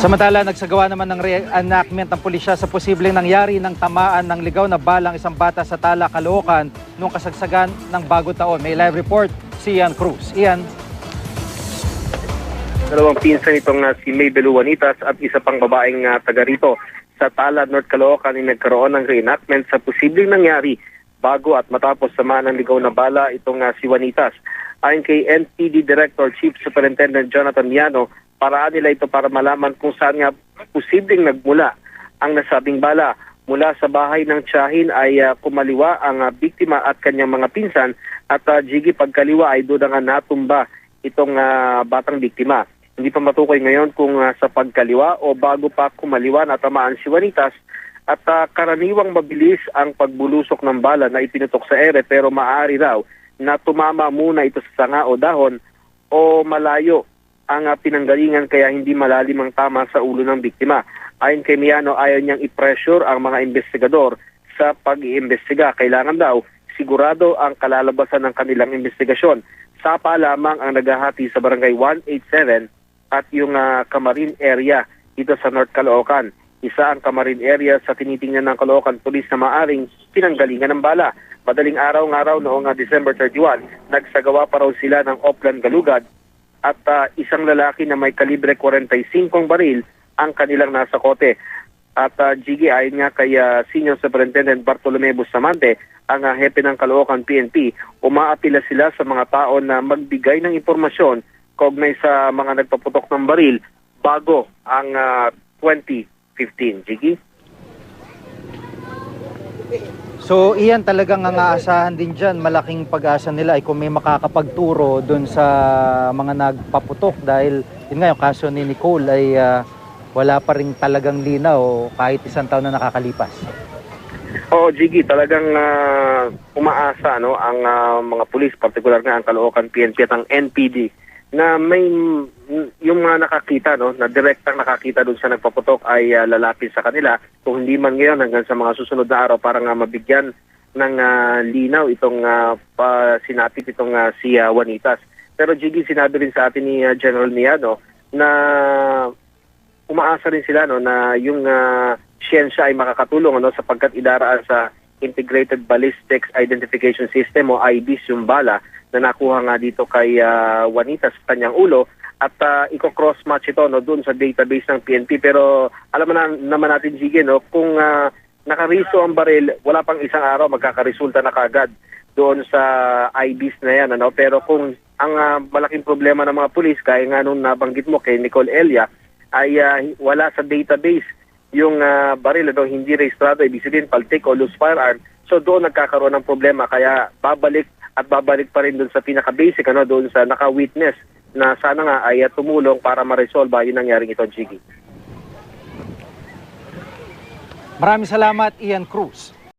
Samantala, nagsagawa naman ng reenactment ng pulisya sa posibleng nangyari ng tamaan ng ligaw na balang isang bata sa Tala, Caloocan noong kasagsagan ng Bagong Taon. May live report si Ian Cruz. Ian. Dalawang pinsan itong si Maybel Juanitas at isa pang babaeng taga rito sa Tala, North Caloocan ay nagkaroon ng reenactment sa posibleng nangyari bago at matapos samaan ng ligaw na bala itong si Juanitas. Ayon kay NPD Director Chief Superintendent Jonathan Miano, paraan nila ito para malaman kung saan nga posibleng nagmula ang nasabing bala. Mula sa bahay ng tiyahin ay kumaliwa ang biktima at kanyang mga pinsan at Jiggy pagkaliwa ay doon nga natumba itong batang biktima. Hindi pa matukoy ngayon kung sa pagkaliwa o bago pa kumaliwa natamaan si Juanitas at karaniwang mabilis ang pagbulusok ng bala na ipinutok sa ere pero maaari raw na tumama muna ito sa sanga o dahon o malayo ang pinanggalingan kaya hindi malalim ang tama sa ulo ng biktima. Ayon kay Miano, ayaw niyang i-pressure ang mga investigador sa pag-iimbestiga. Kailangan daw sigurado ang kalalabasan ng kanilang investigasyon. Sapa lamang ang naghahati sa barangay 187 at yung Camarin area dito sa North Caloocan. Isa ang Camarin area sa tinitingnan ng Caloocan Police na maaring pinanggalingan ng bala. Madaling araw noong December 31, nagsagawa pa raw sila ng Oplan Galugad at isang lalaki na may kalibre 45 baril ang kanilang nasa kote. At Jiggy, ayon nga kay Senior Superintendent Bartolome Bustamante, ang hepe ng Caloocan PNP, umaapila sila sa mga tao na magbigay ng impormasyon kaugnay sa mga nagpaputok ng baril bago ang 2015. Jiggy? So iyan talagang ang aasahan din dyan, malaking pag-asa nila ay kung may makakapagturo dun sa mga nagpaputok dahil yun nga yung kaso ni Nicole ay wala pa rin talagang linaw kahit isang taon na nakakalipas. Oo, Jiggy, talagang umaasa ang mga pulis, partikular nga ang Caloocan PNP at ang NPD na may yung mga nakakita na direktang nakakita doon sa nagpaputok ay lalapit sa kanila kung hindi man ngayon hanggang sa mga susunod na araw para nga mabigyan ng linaw itong sinapit itong si Juanitas. Pero Jiggy, sinabi rin sa atin ni General Miano na umaasa rin sila na yung siyensya ay makakatulong sapagkat idaraan sa Integrated Ballistics Identification System o IBIS yung bala na nakuha nga dito kay Juanitas sa kanyang ulo at i-cross-match ito doon sa database ng PNP. Pero alam naman natin, Jiggy, kung nakariso ang baril, wala pang isang araw magkakaresulta na kagad doon sa IBIS na yan. Pero kung ang malaking problema ng mga pulis, kaya nga nung nabanggit mo kay Nicole Elia, ay wala sa database yung baril, hindi rehistrado, ibig sabihin paltik o loose firearm. So doon nagkakaroon ng problema, kaya babalik pa rin doon sa pinaka-basic, doon sa naka-witness na sana nga ay tumulong para ma-resolve yung nangyaring ito, Jiggy. Maraming salamat, Ian Cruz.